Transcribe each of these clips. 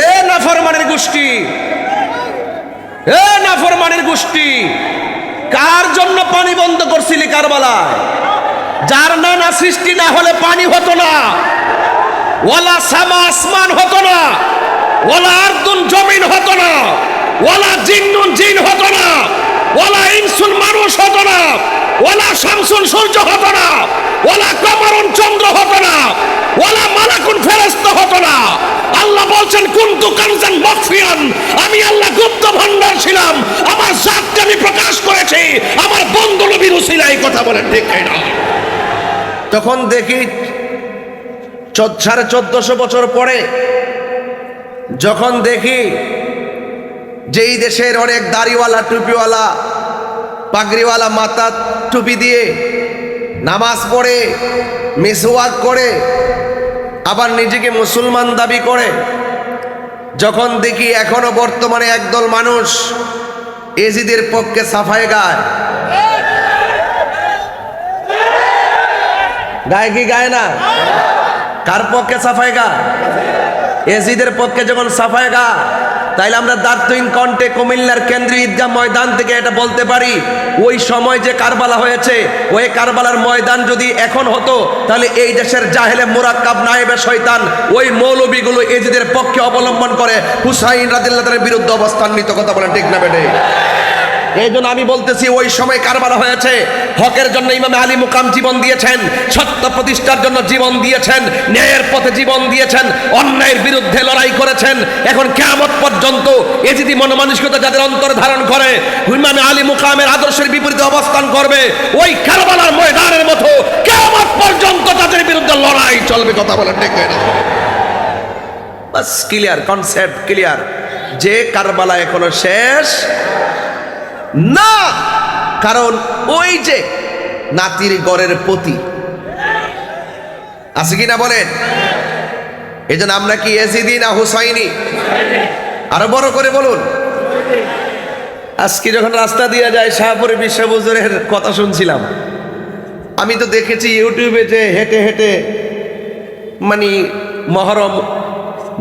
এ নাফরমানের গোষ্ঠী, এ নাফরমানের গোষ্ঠী, কার জন্য পানি বন্ধ করছিলি কারবালায়? যার নানা সৃষ্টি না হলে পানি হতো না, ওয়ালা সামা আসমান হতো না, ওয়ালা আরদুন জমিন হতো না, ওয়ালা জিন্নুন জিন হতো না, ওয়ালা ইনসুন মানুষ হতো না, ওয়ালা শামসুন সূর্য হতো না, ওয়ালা কমরুন চন্দ্র হতো না, ওয়ালা মালাকুন ফেরেশতা হতো না। আল্লাহ বলছেন কুনতু কানজান মাখফিয়ান, আমি আল্লাহ গুপ্ত ভান্ডার ছিলাম, আমার জাতকে আমি প্রকাশ করেছি আমার বন্ধু নবীর উসিলায়। কথা বলেন ঠিক না? তখন দেখি 1450 বছর পরে যখন দেখি যেই দেশের অনেক দাড়িওয়ালা টুপিওয়ালা পাগড়িওয়ালা মাথা টুপি দিয়ে নামাজ পড়ে মিসওয়াক করে আবার নিজেকে মুসলমান দাবি করে, যখন দেখি এখনো বর্তমানে একদল মানুষ এজিদের পক্ষে সাফাই গায়, গায় কি গায় না? কার পক্ষে সাফাই গায়? এজিদের পক্ষে যখন সাফাই গায়, তাইলে আমরা দার্তুইন কণ্ঠে কুমিল্লার কেন্দ্রীয় ঈদগাহ ময়দান থেকে এটা বলতে পারি, ওই সময় যে কারবালা হয়েছে, ওই কারবালার ময়দান যদি এখন হতো, তাহলে এই দেশের জাহেলে মুরাক্কাব নায়েবে শয়তান ওই মৌলবীগুলো এজিদের পক্ষে অবলম্বন করে হুসাইন রাদিয়াল্লাহু তাআলার বিরুদ্ধে অবস্থান নিত। কথা বলেন ঠিক না বেটে? এই জন্য আমি বলতেছি, ওই সময় কারবালা হয়েছে, হকের জন্য ইমাম আলী মুকাম জীবন দিয়েছেন, সত্য প্রতিষ্ঠার জন্য জীবন দিয়েছেন, ন্যায়ের পথে জীবন দিয়েছেন, অন্যায়ের বিরুদ্ধে লড়াই করেছেন। এখন কিয়ামত পর্যন্ত এজিদি মনোমানসিকতা যাদের অন্তর ধারণ করে ইমাম আলী মুকামের আদর্শের বিপরীতে অবস্থান করবে, ওই কারবালার ময়দানের মতো কিয়ামত পর্যন্ত তাদের বিরুদ্ধে লড়াই চলবে। কথা বলেন ঠিক না? বাস ক্লিয়ার, কনসেপ্ট ক্লিয়ার যে কারবালা এখনো শেষ না। কারণ ওই যে নাতির গড়ের পতি আছে কিনা বলেন? এই জন্য আমরা কি এজিদি না হুসাইনি? আরো বড় করে বলুন। আজকে যখন রাস্তা দিয়ে যায় শাহপুরে বিশ্ব হুজুরের কথা শুনছিলাম, আমি তো দেখেছি ইউটিউবে যে হেঁটে হেঁটে মানে মহরম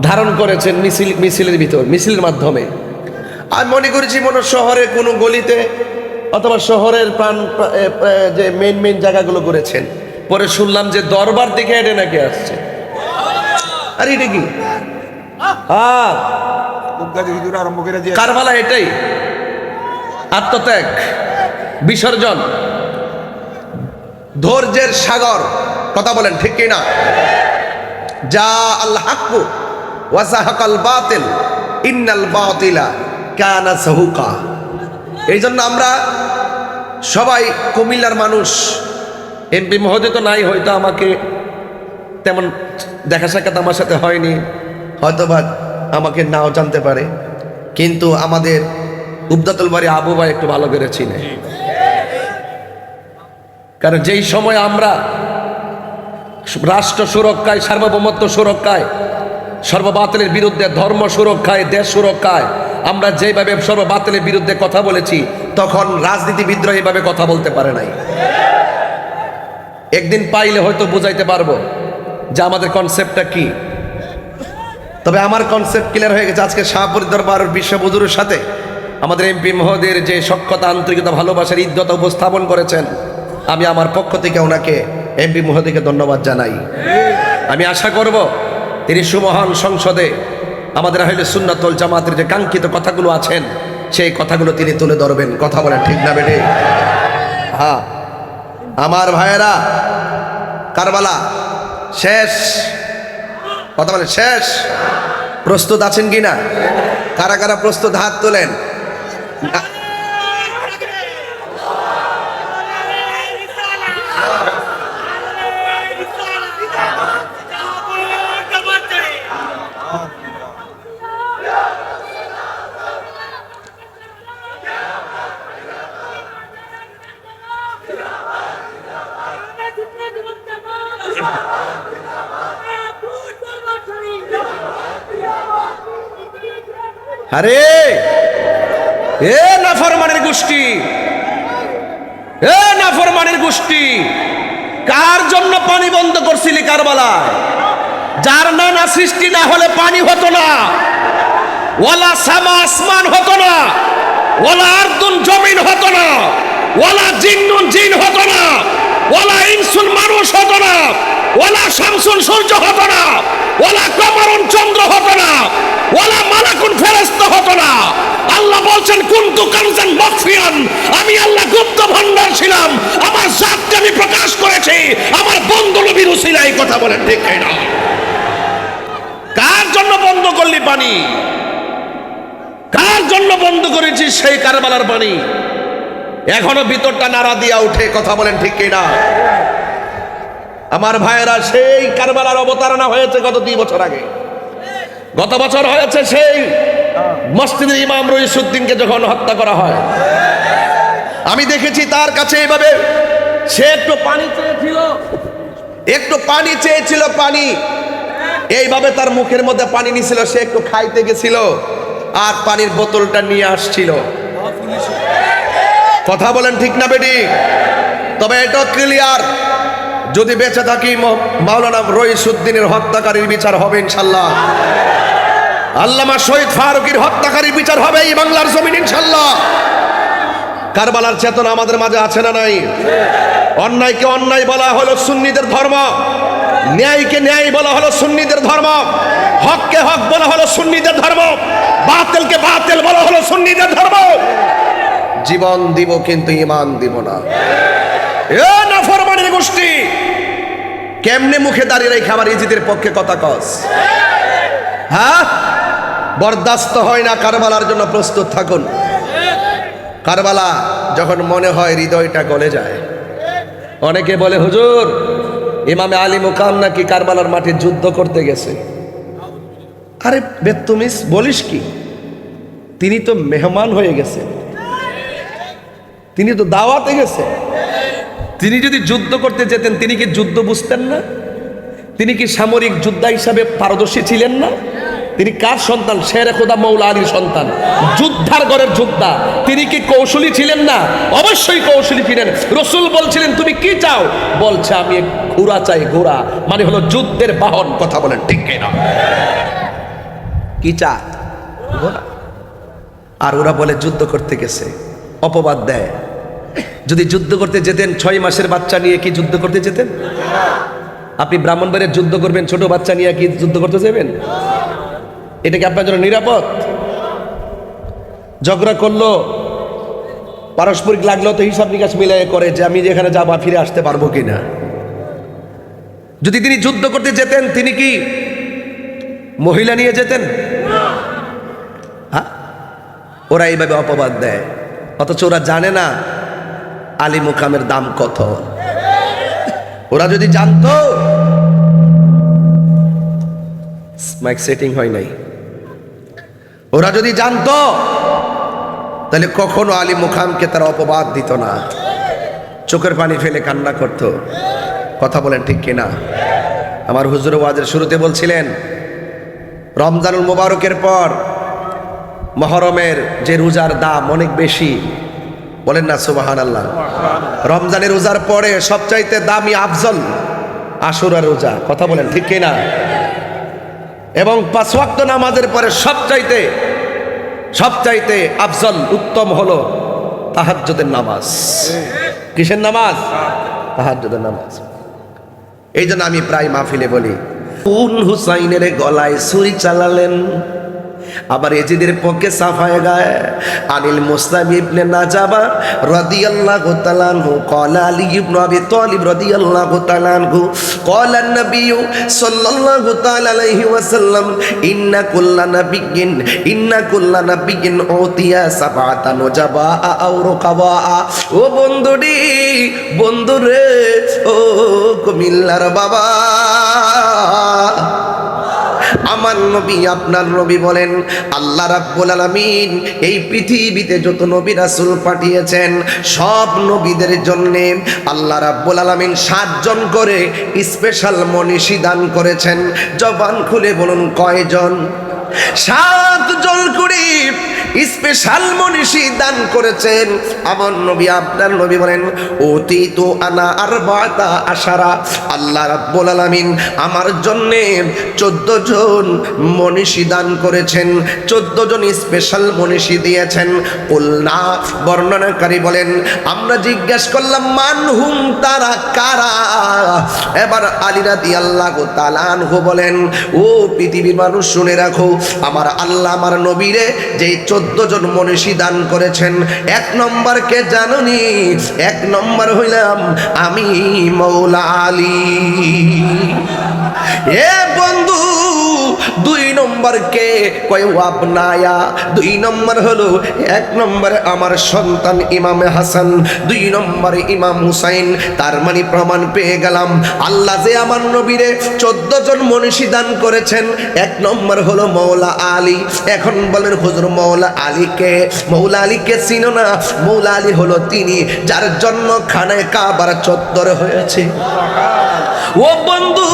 ধারণ করেছেন মিছিলের ভিতর, মিছিলের মাধ্যমে। আমি মনে করেছি মনে শহরের কোনো গলিতে অথবা শহরের প্রাণ যে মেইন জায়গাগুলো করেছেন। পরে শুনলাম যে দরবার থেকে হেঁটে নাকি আসছে। আরে এটা কি? হ্যাঁ, কারবালা এটাই, আত্মত্যাগ, বিসর্জন, ধৈর্যের সাগর। কথা বলেন ঠিক কিনা? যা আল হাক্কু ওয়া যাহাকাল বাতিল ইন্নাল বাতিলা কানা যাহুকা। এই জন্য আমরা সবাই কুমিল্লার মানুষ, এমপি মহোদয় তো নাই, হয়তো আমাকে তেমন দেখা সাক্ষাৎ আমার সাথে হয়নি, হয়তোবা আমাকে নাও জানতে পারে, কিন্তু আমাদের উবদাতুল বাড়ি আবু ভাই একটু ভালো করে চিনে। কারণ যেই সময় আমরা রাষ্ট্র সুরক্ষায়, সার্বভৌমত্ব সুরক্ষায়, সর্ববাতিলের বিরুদ্ধে, ধর্ম সুরক্ষায়, দেশ সুরক্ষায় আমরা যেভাবে সর্ববাতিলের বিরুদ্ধে কথা বলেছি, তখন রাজনীতিবিদরা এইভাবে কথা বলতে পারে নাই। একদিন পাইলে হয়তো বুঝাইতে পারবো যে আমাদের কনসেপ্টটা কি। তবে আমার কনসেপ্ট ক্লিয়ার হয়ে গেছে। আজকে শাহপুরী দরবার বিশ্ব হুজুরের সাথে আমাদের এমপি মহোদয়ের যে সক্ষতা, আন্তরিকতা, ভালোবাসার ইজ্জত উপস্থাপন করেছেন, আমি আমার পক্ষ থেকে ওনাকে, এমপি মহোদয়কে ধন্যবাদ জানাই। আমি আশা করব তিনি সুমহান সংসদে আমাদের আহলে সুন্নাত ওয়াল জামাতের যে কাঙ্ক্ষিত কথাগুলো আছেন, সেই কথাগুলো তিনি তুলে ধরবেন। কথা বলেন ঠিক না বেটে? হ্যাঁ আমার ভাইয়েরা, কারবালা শেষ। কথা বলেন শেষ। প্রস্তুত আছেন কিনা? কারা কারা প্রস্তুত হাত তোলেন। আরে এ নাফরমানের গোষ্ঠী, এ নাফরমানের গোষ্ঠী, কার জন্য পানি বন্ধ করছিলি কারবালায়? যার নানা সৃষ্টি না হলে পানি হতো না, ওয়ালা সামা আসমান হতো না, ওয়ালা আরদুন জমিন হতো না, ওয়ালা জিন্নুন জিন হতো না, ওয়ালা ইনসুন মানুষ হতো না, ওয়ালা শামসুন সূর্য হতো না, ওয়ালা কমরুন চন্দ্র হতো না, ওয়ালা মালাকুন ফেরেশতা হতো না। আল্লাহ বলছেন কুনতু কানজান মাখফিয়ান, আমি আল্লাহ গুপ্ত ভান্ডার ছিলাম, আমার জাতকে আমি প্রকাশ করেছি আমার বন্ধু নবীর উসিলায়। কথা বলেন ঠিক না? কার জন্য বন্ধ করলি পানি? কার জন্য বন্ধ করেছিস সেই কারবালার পানি? এখনো ভিতরটা নাড়া দিয়া উঠে। কথা বলেন ঠিক কিনা? আমার ভাইয়েরা, সেই কারবালার অবতারণা হয়েছে গত 2 বছর আগে। গত বছর হয়েছে সেই মসজিদের ইমাম রইসুদ্দিনকে যখন হত্যা করা হয়। আমি দেখেছি তার কাছে এইভাবে সে একটু পানি চেয়েছিল, পানি এইভাবে তার মুখের মধ্যে পানি নিছিল, সে একটু খাইতে গেছিল আর পানির বোতলটা নিয়ে আসছিল। কথা বলেন ঠিক না বেটি? তবে এটা ক্লিয়ার, যদি বেঁচে থাকি মাওলানা রইসুদ্দিনের হত্যাকারীর বিচার হবে ইনশাল্লাহ। আল্লামা শহীদ ফারুকীর হত্যাকারীর বিচার হবে এই বাংলার জমিন ইনশাল্লাহ। কারবালার চেতনা আমাদের মাঝে আছে না নাই? অন্যায়কে অন্যায় বলা হলো সুন্নিদের ধর্ম, ন্যায়কে ন্যায় বলা হলো সুন্নিদের ধর্ম, হককে হক বলা হলো সুন্নিদের ধর্ম, বাতিলকে বাতিল বলা হলো সুন্নিদের ধর্ম। জীবন দিব কিন্তু ঈমান দিব না। এ নাফরমানের গোষ্ঠী, কেমনে মুখে দাঁড়িয়ে রেখে আবার ইজিদের পক্ষে কথা কস? হ্যাঁ, বরদাস্ত হয় না। কারবালার জন্য প্রস্তুত থাকুন। কারবালা যখন মনে হয় হৃদয়টা গলে যায়। অনেকে বলে হুজুর ইমামে আলী মুকাম নাকি কারবালার মাঠে যুদ্ধ করতে গেছে। আরে বেতুমিস বলিস কি? তিনি তো মেহমান হয়ে গেছে, তিনি তো দাওয়াতে গেছে। তিনি যদি যুদ্ধ করতে যেতেন তিনি কি যুদ্ধ বুঝতেন না? তিনি কি সামরিক যোদ্ধা হিসাবে পারদর্শী ছিলেন না? তিনি কার সন্তান? শেরে খোদা মৌলা আলীর সন্তান, যোদ্ধার ঘরের যোদ্ধা। তিনি কি কৌশলী ছিলেন না? অবশ্যই কৌশলী ছিলেন। রসুল বলছিলেন তুমি কি চাও? বলছে আমি ঘোড়া চাই। ঘোড়া মানে হলো যুদ্ধের বাহন। কথা বলেন ঠিক কিনা? কি চা? ঘোড়া। আর ওরা বলে যুদ্ধ করতে গেছে, অপবাদ দেয়। যদি যুদ্ধ করতে যেতেন 6 মাসের বাচ্চা নিয়ে কি যুদ্ধ করতে যেতেন? আপনি ব্রাহ্মণবাড়ির যুদ্ধ করবেন ছোট বাচ্চা নিয়ে কি যুদ্ধ করতে যাবেন? এটা কি আপনার জন্য নিরাপদ? ঝগড়া করলো, পারস্পরিক লাগলো তো হিসাব নিকাশ মিলাই করে যে আমি যেখানে যাবো ফিরে আসতে পারবো কিনা। যদি তিনি যুদ্ধ করতে যেতেন তিনি কি মহিলা নিয়ে যেতেন? হ্যাঁ, ওরা এইভাবে অপবাদ দেয়, অথচ ওরা জানে না আলী মুকামের দাম কত। ওরা যদি জানতো, মাইক সেটিং হয় নাই, ওরা যদি জানতো তাহলে কখনো আলী মুকামকে তারা অপবাদ দিত না, চোখের পানি ফেলে কান্না করত। কথা বলেন ঠিক কিনা? আমার হুজুর ওয়াজের শুরুতে বলছিলেন রমজানুল মুবারকের পর মুহররমের যে রোজার দাম অনেক বেশি, বলেন না সুবহানাল্লাহ। রমজানের রোজার পরে সবচাইতে দামি আফজল আশুরা রোজা। কথা বলেন ঠিক কিনা? এবং 5 ওয়াক্ত নামাজের পরে সবচাইতে আফজল উত্তম হলো তাহাজ্জুদের নামাজ। কিসের নামাজ? তাহাজ্জুদের নামাজ। এই জন্য আমি প্রায় মাহফিলে বলি কোন হুসাইনের গলায় ছুরি চালালেন। আবার এজিদের পক্ষে সাফায়ে গায় আনিল মুসলিম ইবনে নাজাবা রাদিয়াল্লাহু তাআলা আনহু ক্বালা আলী ইবনে আবি তালিব রাদিয়াল্লাহু তাআলা আনহু ক্বালা নবী সাল্লাল্লাহু তাআলা আলাইহি ওয়াসাল্লাম ইন্না কুল্লা নাবিয়্যিন উতিয়া সাবআতান ওয়াজাবা আও রুকাবা। ও বন্ধুরে, ও কুমিল্লার বাবা, আমার নবী আপনার নবী বলেন আল্লাহ রাব্বুল আলামিন এই পৃথিবীতে যত নবী রাসূল পাঠিয়েছেন সব নবীদের জন্য আল্লাহ রাব্বুল আলামিন 7 জন করে স্পেশাল মনীষী দান করেছেন। জবান খুলে বলুন কয়জন? 7 জন করে স্পেশাল মনীষী দান করেছেন আমার নবী আপনার নবী বলেন অতীতু আনা আরবাতা আশারা আল্লাহ রাব্বুল আলামিন আমার জন্য 14 জন মনীষী দান করেছেন 14 জন স্পেশাল মনীষী দিয়েছেন কুলনা বর্ণনাকারী বলেন আমরা জিজ্ঞেস করলাম মানহুম তারা কারা এবার আলী রাদিয়াল্লাহু তাআলা আনহু বলেন ও পৃথিবীর মানুষ শুনে রাখো আমার আল্লাহ আমার নবীরে যে 14 জন মনীষী দান করেছেন এক নম্বর কে জানুনি এক নম্বর হইলাম আমি মৌলা আলী এ বন্ধু দুই নম্বর কে কয় আপনায়া দুই নম্বর হলো এক নম্বরে আমার সন্তান ইমাম হাসান দুই নম্বরে ইমাম হুসাইন তার মানে প্রমাণ পেয়ে গেলাম আল্লাহ যে আমার নবীরে 14 জন মনীষী দান করেছেন এক নম্বর হলো মৌলা আলী এখন বলেন হুজুর মৌলা আলীকে চিনো না মৌলা আলী হলো তিনি যার জন্য খানায় কাবার চত্বরে হয়েছে ও বন্ধু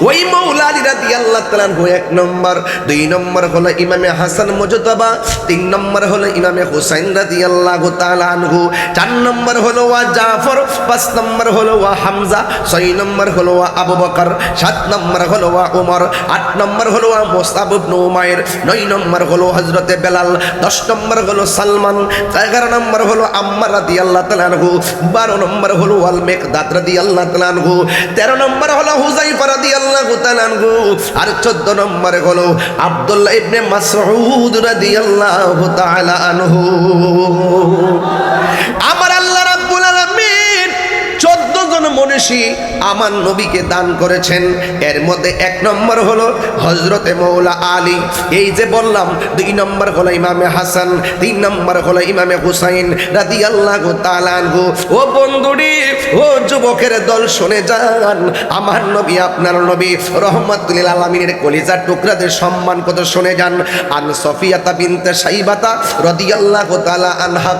ওই মৌলা আলী রাদিয়াল্লাহু তাআলা এক নম্বর দুই নম্বর হলো ইমামে হাসান মুজতাবা তিন নম্বর হলো ইমামে হুসাইন রাদিয়াল্লাহু তাআলা আনহু চার নম্বর হলো ওয়া জাফর পাঁচ নম্বর হলো ওয়া হামজা ছয় নম্বর হলো ওয়া আবু বকর সাত নম্বর হলো ওয়া উমর আট নম্বর হলো ওয়া মুসআব ইবনে উমাইর নয় নম্বর হলো হযরতে বেলাল 10 নম্বর হলো সালমান 11 নম্বর হলো আম্মার রাদিয়াল্লাহু তাআলা আনহু 12 নম্বর হলো আল মিকদাদ রাদিয়াল্লাহু তাআলা আনহু 13 নম্বর হলো হুযায়ফা রাদিয়াল্লাহু তাআলা আনহু আর 14 নম্বরে হলো আব্দুল্লাহ ইবনে মাসউদ রাদিয়াল্লাহু তাআলা আনহু আমার আল্লাহ রাব্বুল আলামিন 14 জন মনীষী আমার নবীকে দান করেছেন এর মধ্যে এক নম্বর হলো হযরতে মৌলা আলী এই যে বললাম দুই নম্বর হলো ইমামে হাসান তিন নম্বর হলো ইমামে হুসাইন রাদিয়াল্লাহু তাআলা আনহু ও বন্ধুরি ও যুবকের দল শুনে যান আমার নবী আপনার নবী রহমাতুল লিল আলামিনের কলিজার টুকরাদের সম্মান কত শুনে যান আন সফিয়াতা বিনতে সাইবাতা রাদিয়াল্লাহু তাআলা আনহা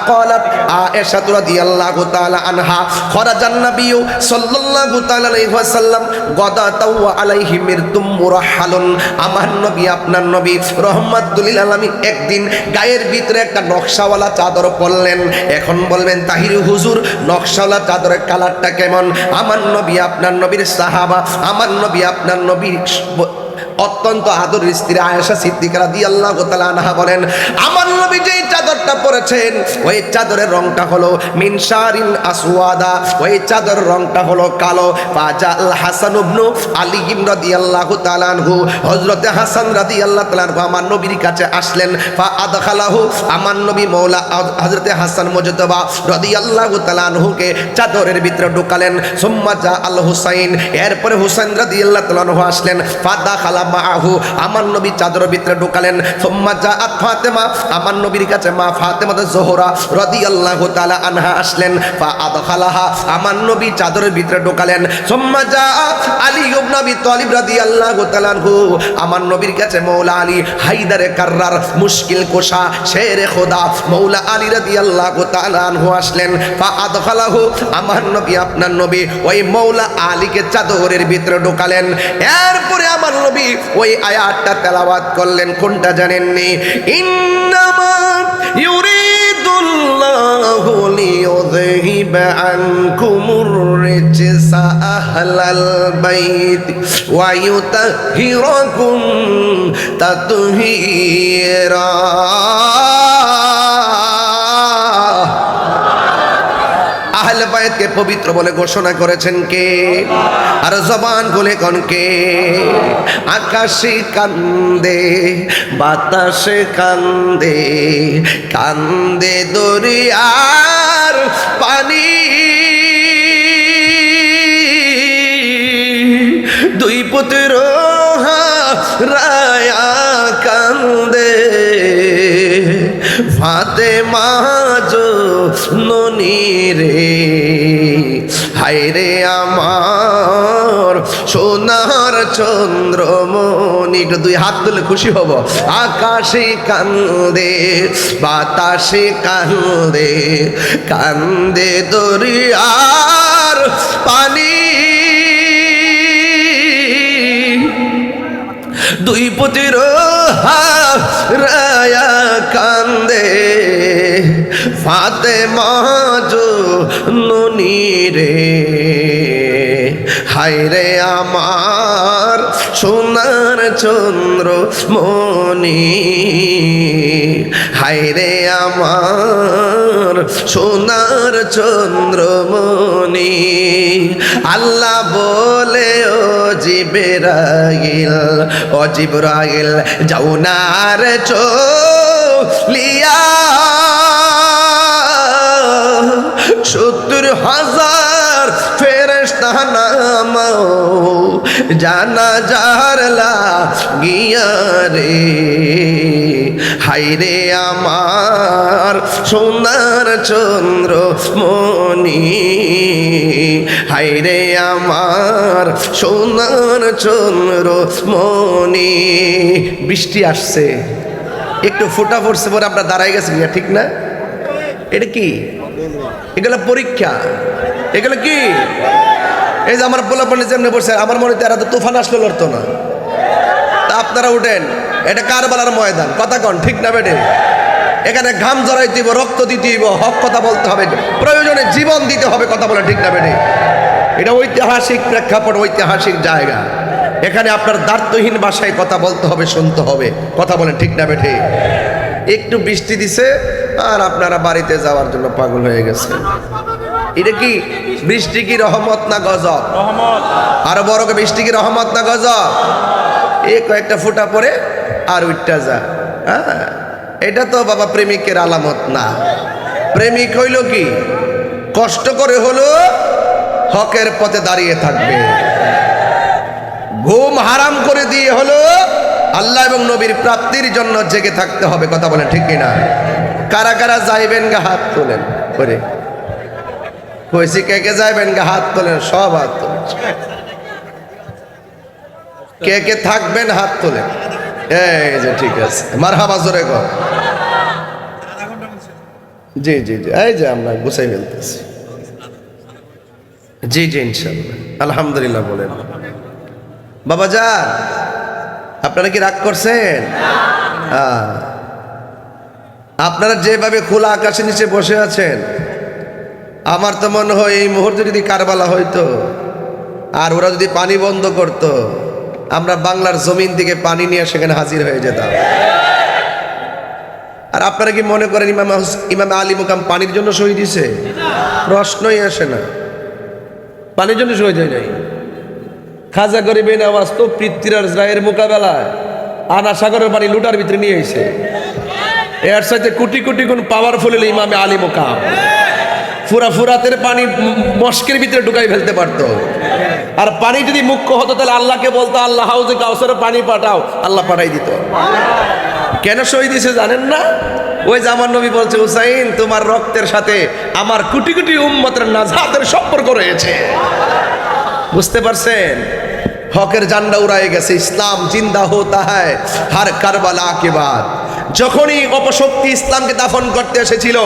قالت আয়েশা রাদিয়াল্লাহু তাআলা আনহা খরাজান নবী সাল্লাল্লাহু তাআলা আলাইহি ওয়াসাল্লাম গাদাতাও আলাইহি মিরতুম মুরাহালুন আমার নবী আপনার নবী রহমাতুল লিল আলামিন একদিন গায়ের ভিতরে একটা নকশাওয়ালা চাদর পরলেন এখন বলবেন তাহির হুজুর নকশাওয়ালা চাদরের কালারটা কেমন আমার নবী আপনার নবীর সাহাবা আমার নবী আপনার নবীর অত্যন্ত আদরের স্ত্রী আয়েশা সিদ্দিকা রাদিয়াল্লাহু তাআলা আনহা বলেন আমার নবী যেই চাদরটা পরেছেন ওই চাদরের রংটা হলো মিনশারিন আসওয়াদা ওই চাদরের রংটা হলো কালো ফাজাল হাসান ইবনে আলী রাদিয়াল্লাহু তাআলা আনহু হযরতে হাসান রাদিয়াল্লাহু তাআলা আনহু আমার নবীর কাছে আসলেন ফা আদখালাহু আমার নবী মাওলা হযরতে হাসান মুজতাবা রাদিয়াল্লাহু তাআলা আনহুকে চাদরের ভিতরে ঢোকালেন সুম্মা জা আল হুসাইন এরপরে হুসাইন রাদিয়াল্লাহু তাআলা আনহু আসলেন ফা দাখালা মাহু আমার নবী চাদরের ভিতরে ঢোকালেন সুম্মা জাআত ফাতেমা আমার নবীর কাছে মা ফাতেমা যোহরা রাদিয়াল্লাহু তাআলা আনহা আসলেন ফা আদখালাহা আমার নবী চাদরের ভিতরে ঢোকালেন সুম্মা জাআ আলী ইবনে আবি তালিব রাদিয়াল্লাহু তাআলা আনহু আমার নবীর কাছে মাওলা আলী হায়দারে কাররার মুশকিল কোশা শেরে খোদা মাওলা আলী রাদিয়াল্লাহু তাআলা আনহু আসলেন ফা আদখালাহু আমার নবী আপনার নবী ওই মাওলা আলীকে চাদরের ভিতরে ঢোকালেন এরপরে আমার নবী ওই আয়াতটা তেলাওয়াত করলেন কোনটা জানেননি ইন্নামা ইউরিদুল্লাহু লিইউযহিবা আনকুমুর রিজসা আহলাল বাইত ওয়া ইউতাহিরাকুম তাতহীরা আহলে বাইতকে পবিত্র বলে ঘোষণা করেছেন কে আর জবান খুলে কোন কে আকাশে কান্দে বাতাসে কান্দে কান্দে দরিয়ার পানি দুই পুত্র রায়া কান্দে ফাতেমা জননী রে হায়রে আমার সোনার চন্দ্রমণি একটু দুই হাত তুলে খুশি হব আকাশে কান্দে বাতাসে কান্দে কান্দে দরিয়ার পানি দুই পুত্র হারায়া কান্দে ফাতেমা জননী রে, হায়রে আমার সোনার চন্দ্র মনি, হায়রে আমার সোনার চন্দ্রমণি। আল্লাহ বলে ও জিবরাইল, ও জিবরাইল যাও না রে চলিয়া, 70,000 ফেরেশতা নামাও জানাজার লাগিয়া রে, হায়রে আমার সোনার চন্দ্র মনি, হায়রে আমার সোনার চন্দ্র মনি। বৃষ্টি আসছে, একটু ফোঁটা পড়ছে পরে আমরা দাঁড়াই গেছি, ঠিক না? এটা কি? এগুলো পরীক্ষা, এগুলো কি? এই যে আমার পোলাপানি যেমনি পড়ছে, আমার মনে হয় এরা তো তুফান আসলে লড়তো না। তা আপনারা উঠেন, এটা কারবালার ময়দান, কথা কন ঠিক না বেটে? এখানে ঘাম জড়াইতে দিব, রক্ত দিতে দিব, হক কথা বলতে হবে, প্রয়োজনে জীবন দিতে হবে, কথা বলে ঠিক না বেটে? এটা ঐতিহাসিক প্রেক্ষাপট, ঐতিহাসিক জায়গা। এখানে আপনার দ্বার্থহীন ভাষায় কথা বলতে হবে, শুনতে হবে, কথা বলেন ঠিক না বেটে? একটু বৃষ্টি দিছে আর আপনারা বাড়িতে যাওয়ার জন্য পাগল হয়ে গেছে। এটা কি বৃষ্টি? কি রহমত না গজব? আরো বড়, বৃষ্টি কি রহমত না গজব? এই কয়েকটা ফুটা পরে আর উঠটা যা। হ্যাঁ, এটা তো বাবা প্রেমিকের আলামত না। প্রেমিক হইল কি, কষ্ট করে হলো হকের পথে দাঁড়িয়ে থাকবে, ঘুম হারাম করে দিয়ে হলো আল্লাহ এবং নবীর প্রাপ্তির জন্য জেগে থাকতে হবে, কথা বলেন ঠিক কিনা? কারা কারা যাইবেন গা হাত তোলেন করে, কইছি কে কে যাইবেন গা হাত তোলেন, সব হাত তোলেন। কে কে থাকবেন হাত তোলেন। এই যে ঠিক আছে, মারহাবা জোরে গো। জি জি জি, এই যে আমরা গুছাই ফেলতেছি। জি জি ইনশাআল্লাহ, আলহামদুলিল্লাহ বলেন। বাবা যান, আপনারা কি রাগ করছেন? আপনারা যেভাবে খোলা আকাশের নিচে বসে আছেন, আমার তো মনে হয় এই মুহূর্তে যদি কারবালা হইতো আর ওরা যদি পানি বন্ধ করত, আমরা বাংলার জমিন থেকে পানি নিয়ে সেখানে হাজির হয়ে যেতাম। আর আপনারা কি মনে করেন ইমাম আলী মুকাম পানির জন্য শহীদ দিছে? প্রশ্নই আসে না, পানির জন্য শহীদ হয় নাই। খাজা গরিবে নওয়াজ তো পৃথ্বীরাজ রায়ের মোকাবেলায় আনা সাগরের পানি লুটার ভিতরে নিয়ে এসে, এর সাথে কোটি কোটি গুণ পাওয়ারফুল ইমামে আলী মুকাম। ফুরাতের পানি মস্কের ভিতরে ঢুকাই ফেলতে পারতো। আর পানি যদি মুখ্য হতো তাহলে আল্লাহকে বলতো, আল্লাহ হাউজে কাউসারে পানি পাঠাও, আল্লাহ পাঠাই দিত। কেন শহীদ দিছে জানেন না? ওই যে আমার নবী বলছে, হুসাইন তোমার রক্তের সাথে আমার কোটি কোটি উম্মতের নাজাতের সম্পর্ক রয়েছে। বুঝতে পারছেন? হকের জান্ডা উড়ায় গেছে, ইসলাম জিন্দা হোতা হ্যায় হর কারবালা কে বাদ। যখনই অপশক্তি ইসলামকে দাফন করতে এসেছিল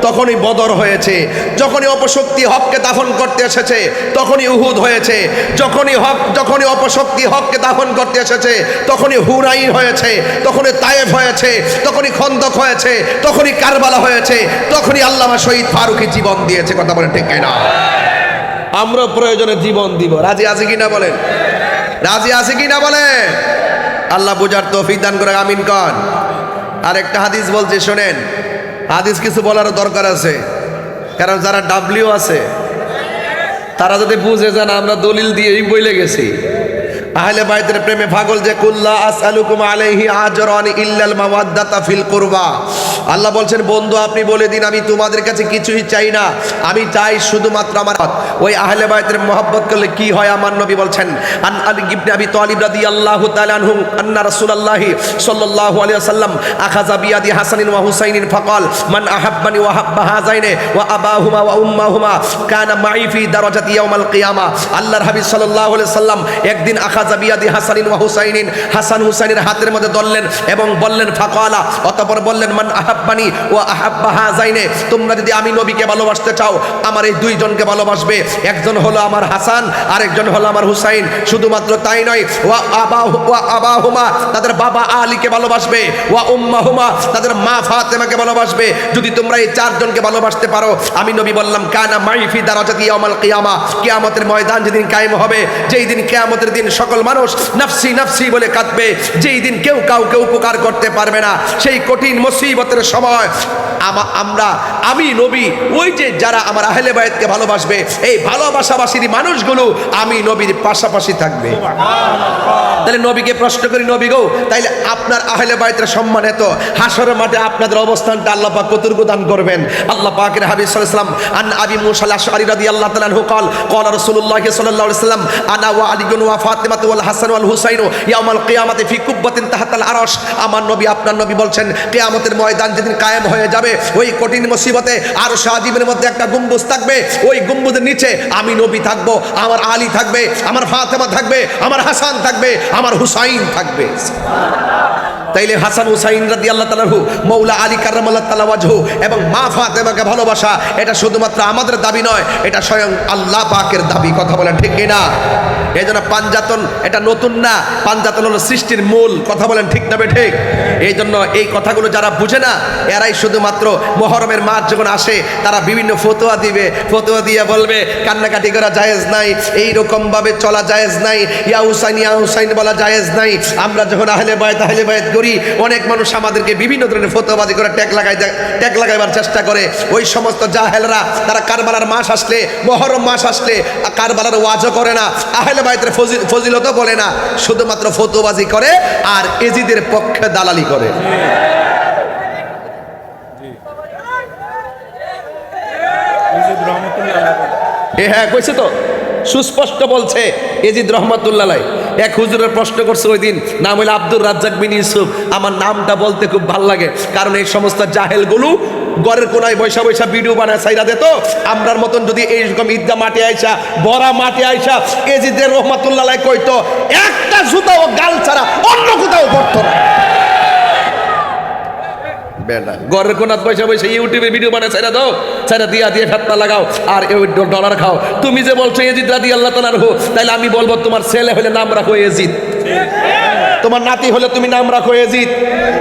তখনই বদর হয়েছে, যখনই অপশক্তি হককে দাফন করতে এসেছে তখনই উহুদ হয়েছে, যখনই অপশক্তি হককে দাফন করতে এসেছে তখনই হুনাইন হয়েছে, তখনই তায়েফ হয়েছে, তখনই খন্দক হয়েছে, তখনই কারবালা হয়েছে, তখনই আল্লামা শহীদ ফারুকী জীবন দিয়েছে। কথা বলেন ঠিক কিনা? আমরা প্রয়োজনে জীবন দিব। রাজি আছে কিনা বলেন? রাজি আছে কিনা বলেন? আল্লাহ বুঝার তৌফিক দান করে, আমিন কন। আর একটা হাদিস বলছে শোনেন, হাদিস কিছু বলারও দরকার আছে, কারণ যারা ডাব্লিউ আছে তারা যদি বুঝে যান আমরা দলিল দিয়েই বইলে গেছি। আহলে বাইতের প্রেমে পাগল যে কুল্লা আসআলুকুম আলাইহি আজরান ইল্লাল মাওয়াদ্দাতা ফিল কুরবা। আল্লাহ বলছেন, বন্ধু আপনি বলে দিন আমি তোমাদের কাছে কিছুই চাই না, আমি চাই শুধুমাত্র আমার। ওই আহলে বাইতের মহব্বত করলে কি হয়? আমার নবী বলছেন, আন আলী ইবনে আবি তালিব রাদিয়াল্লাহু তাআলা আনহু আন্না রাসূলুল্লাহি সাল্লাল্লাহু আলাইহি ওয়াসাল্লাম আখাযা বিয়াদি হাসানিন ওয়া হুসাইনিন ফাকাল মান আহাব্বানি ওয়া হাব্বা হাযাইনি ওয়া আবাহুমা ওয়া উম্মাহুমা কানা মাই ফি দারাজাতি ইয়াউমাল কিয়ামা। আল্লাহর হাবিব সাল্লাল্লাহু আলাইহি ওয়াসাল্লাম একদিন আখাযা বিয়াদি হাসানিন ওয়া হুসাইনিন, হাসান হুসাইনের হাতের মধ্যে ধরলেন এবং বললেন ফাকালা, অতঃপর বললেন মান আহাব্বানি ওয়া আহাব্বা হাযাইনে, তোমরা যদি আমি নবীকে ভালোবাসতে চাও আমার এই দুইজনকে ভালোবাসবে, একজন হলো আমার হাসান আরেকজন হলো আমার হুসাইন। শুধুমাত্র তাই নয়, ওয়া আবাহুমা, তাদের বাবা আলীকে ভালোবাসবে, ওয়া উম্মাহুমা, তাদের মা ফাতেমাকে ভালোবাসবে। যদি তোমরা এই চারজনকে ভালোবাসতে পারো, আমি নবী বললাম কানা মাই ফি দারাজাতি ইয়াউমাল কিয়ামা, কিয়ামতের ময়দান যেদিন কায়েম হবে, যেই দিন কিয়ামতের দিন সকল মানুষ নাফসি নাফসি বলে কাঁদবে, যেই দিন কেউ কাউকে উপকার করতে পারবে না, সেই কঠিন মুসিবতের সময় আমি নবী ওই যে যারা আমার আহলে বায়াতকে ভালোবাসবে, এই ভালোবাসাবাসীর মানুষগুলো আমি নবীর পাশাপাশি থাকবে। তাহলে নবীকে প্রশ্ন করি, নবী গো, তাইলে আপনার আহলে বায়াতের সম্মান এত, হাসরের মাঠে আপনাদের অবস্থানটা আল্লাহ পাক কতটুকু দান করবেন? আল্লাহ পাকের হাবিব সাল্লাল্লাহু আলাইহি ওয়াসাল্লাম আন আবি মুসা আল-আশআরী রাদিয়াল্লাহু তাআলা আনহু قال قال رسول الله সাল্লাল্লাহু আলাইহি ওয়াসাল্লাম আনা ওয়া আলী ওয়া ফাতিমা ওয়াল হাসান ওয়াল হুসাইন ইয়াউমাল কিয়ামাতি ফি কুব্বাতিন তাহতাল আরশ। আমার নবী আপনার নবী বলছেন কিয়ামতের ময়দান যেদিন কায়েম হয়ে যাবে, ওই কঠিন মুসিবতে আরশ আজিমের মধ্যে একটা গম্বুজ থাকবে, ওই গম্বুজের নিচে আমি নবী থাকবো, আমার আলী থাকবে, আমার ফাতেমা থাকবে, আমার হাসান থাকবে, আমার হুসাইন থাকবে। তাইলে হাসান হুসাইন রাদিয়াল্লাহু তাআলা আনহু, মৌলা আলী কাররামাল্লাহু তাআলা ওয়াজহু এবং মা ফাতেমাকে ভালোবাসা, এটা শুধুমাত্র আমাদের দাবি নয়, এটা স্বয়ং আল্লাহ পাকের দাবি। কথা বলেন ঠিক কিনা? এই জন্য পাঞ্জাতন এটা নতুন না, পাঞ্জাতন হলো সৃষ্টির মূল। কথা বলেন ঠিক না ঠিক? এই জন্য এই কথাগুলো যারা বুঝে না, এরাই শুধুমাত্র মুহররমের মাস যখন আসে তারা বিভিন্ন ফতোয়া দিবে, ফতোয়া দিয়ে বলবে কান্নাকাটি করা জায়েজ নাই, এইরকম ভাবে চলা জায়েজ নাই, ইয়া হুসাইন বলা জায়েজ নাই। আমরা যখন আহলে বায়াত করি, অনেক মানুষ আমাদেরকে বিভিন্ন ধরনের ফতোয়াবাজি করে ট্যাগ লাগাইবার চেষ্টা করে। ওই সমস্ত জাহেলরা তারা কারবালার মাস আসলে, মুহররম মাস আসলে কারবালার ওয়াজও করে না, আহলে বায়াতের ফজিলতও বলে না, শুধুমাত্র ফতোয়াবাজি করে আর এজিদের পক্ষে দালালি করে। হ্যাঁ কইছে তো, সুস্পষ্ট বলছে এজিদ রহমাতুল্লাহ আলাইহি। এক হুজুরের প্রশ্ন করছে ওই দিন, নাম হইল আব্দুর রাজ্জাক বিন ইউসুফ। আমার নামটা বলতে খুব ভালো লাগে, কারণ এই সমস্ত জাহেলগুলো ঘরের কোনায় বৈশা বৈশা ভিডিও বানায় সাইরা দিত। আমরার মতন যদি এইরকম ঈদগা মাঠে আইসা, বড়া মাঠে আইসা এজিদের রহমাতুল্লাহ আলাইহি কইতো, একটা জুতাও গাল ছাড়া অন্য কোথাও পড়তো না। ঘরের কোনাত বৈশা বৈশা ইউটিউবে ভিডিও বানায় সাইরা দাও, সাইরা দিয়ে ফেতনা লাগাও আর ডলার খাও। তুমি যে বলছো এজিদ রাদিয়াল্লাহু তাআলা আনহু, তাইলে আমি বলবো তোমার ছেলে হলে নাম রাখো এজিদ, তোমার নাতি হলে তুমি নাম রাখো এজিদ,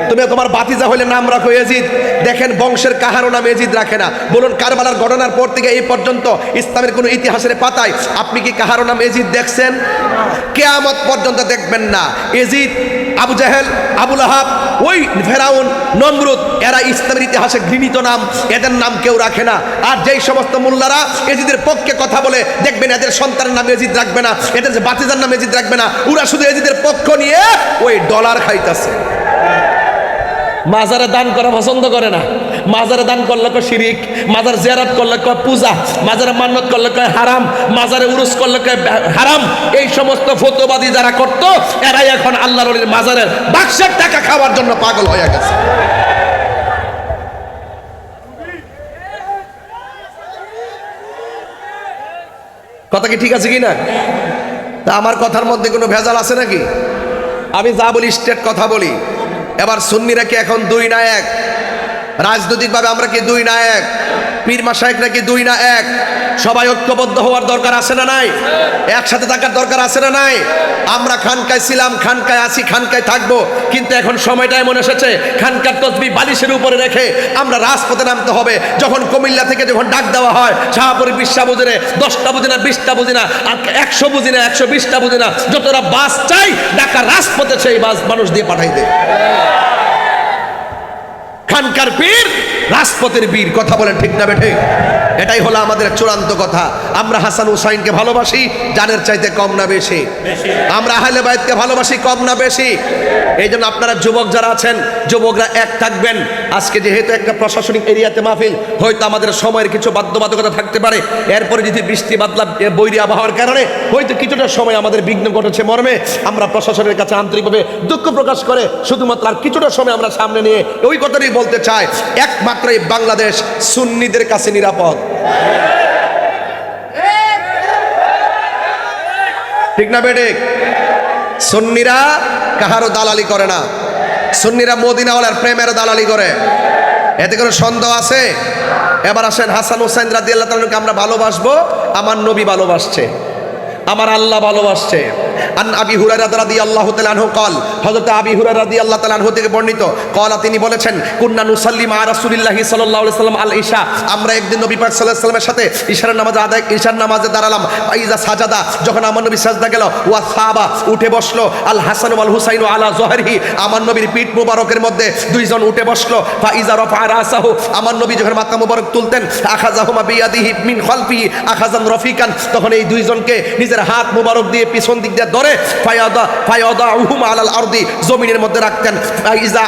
তুমি তোমার ভাতিজা হলে নাম রাখো এজিদ। দেখেন বংশের কাহারও নাম এজিদ রাখে না। বলুন কারবালার ঘটনার পর থেকে এই পর্যন্ত ইসলামের কোন ইতিহাসের পাতায় আপনি কি কাহারও নাম এজিদ দেখছেন? কিয়ামত পর্যন্ত দেখবেন না। এজিদ, আবু জাহেল, আবু লাহাব, ওই ফেরাউন, নমরুদ, এরা ইসলামের ইতিহাসে ঘৃণিত নাম, এদের নাম কেউ রাখে না। আর যেই সমস্ত মোল্লারা এজিদের পক্ষে কথা বলে, দেখবেন এদের সন্তানের নাম এজিদ রাখবে না, এদের যে বাতিজার নাম এজিদ রাখবে না, ওরা শুধু এজিদের পক্ষ নিয়ে ওই ডলার খাইতেছে। মাজারে দান করা পছন্দ করে না, মাজারে দান করলে কয় শিরিক, মাজার জিয়ারত করলে কয় পূজা, মাজারে মান্নত করলে কয় হারাম, মাজারে উরুস করলে কয় হারাম। এই সমস্ত ফতোয়াবাদী যারা করতো, এরাই এখন আল্লাহর ওলির মাজারের বাক্সের টাকা খাওয়ার জন্য পাগল হয়ে গেছে। কথা কি ঠিক আছে কি না? তা আমার কথার মধ্যে কোনো ভেজাল আছে নাকি? আমি যা বলি স্ট্রেট কথা বলি। এবার সুন্নিরা কি এখন দুই না এক? রাজনৈতিকভাবে আমরা কি দুই না এক? পীর মাশায়েখরা কি দুই না এক? সবাই ঐক্যবদ্ধ হওয়ার দরকার আছে না নাই? একসাথে থাকার দরকার আছে না নাই? আমরা খানকায় ছিলাম, খানকায় আছি, খানকায় থাকবো, কিন্তু এখন সময়টা এমন এসেছে খানকার তসবিহ বালিশের উপরে রেখে আমরা রাজপথে নামতে হবে। যখন কুমিল্লা থেকে যখন ডাক দেওয়া হয়, শাহপুরে 20টা বুঝে না, 10টা বুঝে না, 20টা বুঝে না, 100 বুঝে না, 120টা বুঝে না, যতটা বাস চাই ঢাকা রাজপথে সেই বাস মানুষ দিয়ে পাঠাই দেয়। খানকার পীর রাজপথের বীর। কথা বলেন ঠিক না বেঠে? এটাই হলো আমাদের চূড়ান্ত কথা। আমরা হাসান হুসাইনকে ভালোবাসি জানের চাইতে কম না বেশি? আমরা আহলে বায়াতকে ভালোবাসি কম না বেশি? এই জন্য আপনারা যুবক যারা আছেন, যুবকরা এক থাকবেন। আজকে যেহেতু একটা প্রশাসনিক এরিয়াতে মাহফিল, হয়তো আমাদের সময়ের কিছু বাধ্যবাধকতা থাকতে পারে। এরপরে যদি বৃষ্টি বাদলা বৈরী আবহাওয়ার কারণে হয়তো কিছুটা সময় আমাদের বিঘ্ন ঘটেছে, মর্মে আমরা প্রশাসনের কাছে আন্তরিকভাবে দুঃখ প্রকাশ করে শুধুমাত্র আর কিছুটা সময় আমরা সামনে নিয়ে ওই কথাটাই বলতে চাই, একমাত্র এই বাংলাদেশ সুন্নিদের কাছে নিরাপদ। ঠিক না বেঠিক? সুন্নিরা কাহারও দালালি করে না, সুন্নিরা মদিনাওয়ালার প্রেমের দালালি করে, এতে কোনো সন্দেহ আছে? এবার আসেন হাসান হুসাইন রাদিয়াল্লাহু তাআলাকে আমরা ভালোবাসবো, আমার নবী ভালোবাসছে, আমার আল্লাহ ভালোবাসছে। আন আবি হুরায়রা রাদিয়াল্লাহু তাআলা আনহু قال, হযরত আবি হুরায়রা রাদিয়াল্লাহু তাআলা আনহু থেকে বর্ণিত, قال তিনি বলেছেন, কুন্না নুসাল্লি মা রাসূলিল্লাহি সাল্লাল্লাহু আলাইহি ওয়াসাল্লাম আল ইশা, আমরা একদিন নবী পাক সাল্লাল্লাহু আলাইহি ওয়াসাল্লামের সাথে ইশার নামাজ আদায়, ইশার নামাজে দাঁড়ালাম। ফাইজা সাজাদা, যখন আমার নবী সাজদা গেল, ওয়া সাবা, উঠে বসলো, আল হাসান ওয়াল হুসাইন আলা যহরিহি, আমার নবীর পিঠ মুবারকের মধ্যে দুইজন উঠে বসলো। ফাইজা রাফা রাসাহু, আমার নবী যখন মাথা মুবারক তুলতেন, আখাযাহুমা বিয়াদিহি মিন খালফিহি আখাযান রফিকান, তখন এই দুইজনকে নিজের হাত মুবারক দিয়ে পিছন দিক দিয়ে ধরে ফায়াদাউহুমা আলাল আরদি, জমিনের মধ্যে রাখতেন। ফাইজা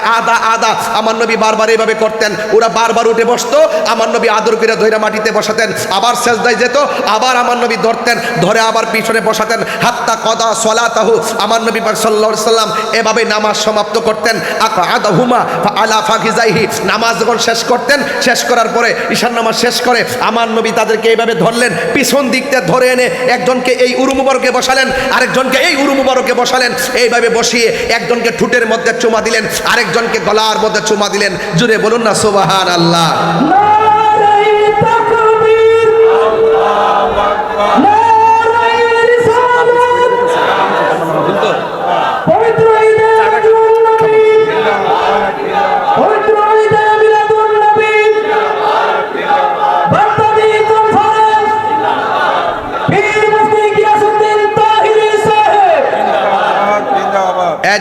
আদা, আমার নবী বারবার এইভাবে করতেন, ওরা বারবার উঠে বসতো, আমার নবী আদর করে ধরে মাটিতে বসাতেন, আবার সেজদায় যেত, আবার আমার নবী ধরতেন, ধরে আবার পিছনে বসাতেন। হাত্তা কদা সলাতাহু, আমার নবী পাক সাল্লাল্লাহু আলাইহি ওয়াসাল্লাম এভাবে নামাজ সমাপ্ত করতেন। আকাদাহুমা আলা ফাকিজাইহি, নামাজ যখন শেষ করতেন, শেষ করার পরে ঈশার নামাজ শেষ করে আমার নবী তাদেরকে এইভাবে ধরলেন, পিছন দিকতে ধরে এনে একজনকে এই উরু মুবারকে বসালেন, আরেকজনকে এই উরু মুবারকে বসালেন, এইভাবে বসিয়ে একজনকে ঠুটের মধ্যে চুমা দিলেন, আরেকজনকে গলার মধ্যে চুমা দিলেন। জুড়ে বলুন না সুবহানাল্লাহ।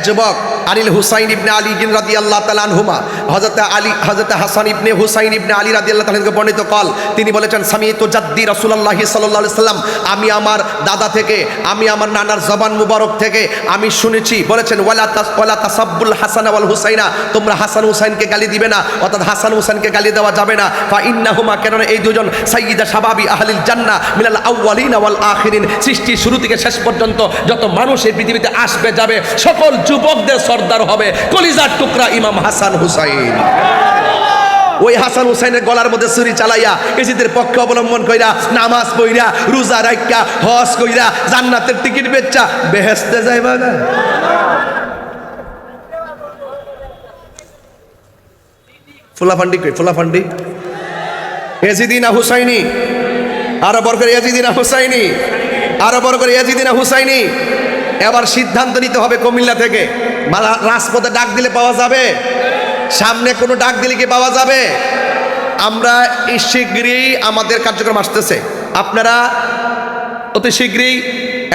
যুবক আনিল হুসাইন ইবনে আলী রাদিয়াল্লাহু তাআলা আনহুমা, হযরত হাসান ইবনে হুসাইন ইবনে আলী রাদিয়াল্লাহু তাআলা থেকে বর্ণিত কল, তিনি বলেছেন, সামিতু জাদ্দি রাসূলুল্লাহ সাল্লাল্লাহু আলাইহি সাল্লাম, আমি আমার দাদা থেকে, আমি আমার নানার জবান মুবারক থেকে আমি শুনেছি, বলেছেন, ওয়ালা তাসাব্বুল হাসান ওয়াল হুসাইনা, তোমরা হাসান হুসাইনকে গালি দিবে না, অর্থাৎ হাসান হুসাইনকে গালি দেওয়া যাবে না। ফা ইন্নাহুমা, কেননা এই দুজন সাইয়্যিদা শাবাবি আহলিল জান্নাহ মিনাল আউয়ালিনা ওয়াল আখিরিন, সৃষ্টির শুরু থেকে শেষ পর্যন্ত যত মানুষ এই পৃথিবীতে আসবে যাবে সকল যুবকদের সর্দার হবে কলিজার টুকরা ইমাম হাসান হুসাইন। ওই হাসান হুসাইনের গলার মধ্যে ছুরি চালাইয়া এজিদের পক্ষে অবলম্বন কইরা, নামাজ পড়িয়া, রোজা রাখিয়া, হজ কইরা, জান্নাতের টিকিট বেচা বেহেশতে যাইবা না। ফুলাফান্ডি কই, ফুলাফান্ডি এজিদিনা হুসাইনি, আরো বড় করে এজিদিনা হুসাইনি, আরো বড় করে এজিদিনা হুসাইনি। এবার সিদ্ধান্ত নিতে হবে কুমিল্লা থেকে, রাজপথে ডাক দিলে পাওয়া যাবে, সামনে কোনো ডাক দিলে কি পাওয়া যাবে? আমরা শীঘ্রই আমাদের কার্যক্রম আসতেছে, আপনারা অতি শীঘ্রই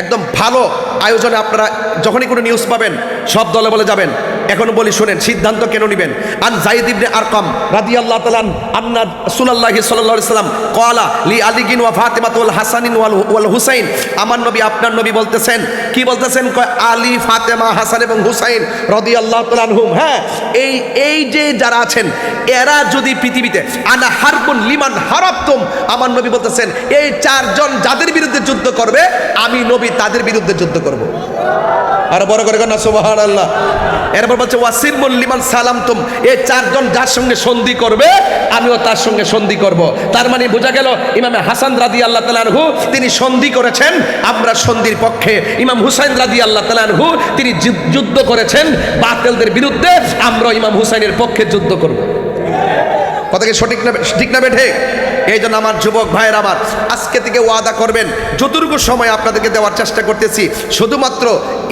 একদম ভালো আয়োজনে আপনারা যখনই কোনো নিউজ পাবেন সব দলে বলে যাবেন। এখন বলি শুনেন, সিদ্ধান্ত কেন নেবেন। আন যায়েদ ইবনে আরকাম রাদিয়াল্লাহু তাআলা আন্না রাসূলুল্লাহি সাল্লাল্লাহু আলাইহি ওয়াসাল্লাম ক্বালা লি আলিগিন ওয়া ফাতিমা ওয়াল হাসানিন ওয়াল হুসাইন, আমার নবী, আপনার নবী বলতেছেন, কি বলতেছেন? কয় আলী, ফাতেমা, হাসান এবং হুসাইন রাদিয়াল্লাহু তাআলা আনহুম, হ্যাঁ, এই যে যারা আছেন এরা যদি পৃথিবীতে, আনা হারবুন লিমান হারাবতুম, আমার নবী বলতেছেন এই চারজন যাদের বিরুদ্ধে যুদ্ধ করবে আমি নবী তাদের বিরুদ্ধে যুদ্ধ করব। আর বড় করে না সুবহানাল্লাহ। এরপর বলছে ওয়াসিরমুল লিমান সালামতুম, এই চারজন যার সঙ্গে সন্ধি করবে আমিও তার সঙ্গে সন্ধি করব। তার মানে বোঝা গেল ইমামে হাসান রাদিয়াল্লাহু তাআলা আনহু তিনি সন্ধি করেছেন, আমরা সন্ধির পক্ষে। ইমাম হুসাইন রাদিয়াল্লাহু তাআলা আনহু তিনি যুদ্ধ করেছেন বাতিলদের বিরুদ্ধে, আমরা ইমাম হুসাইনের পক্ষে যুদ্ধ করব। কথা কি সঠিক না, ঠিক না বেঠে? এই জন্য আমার যুবক ভাইয়ের, আমার আজকে থেকে ওয়াদা করবেন, যতটুকু সময় আপনাদেরকে দেওয়ার চেষ্টা করতেছি শুধুমাত্র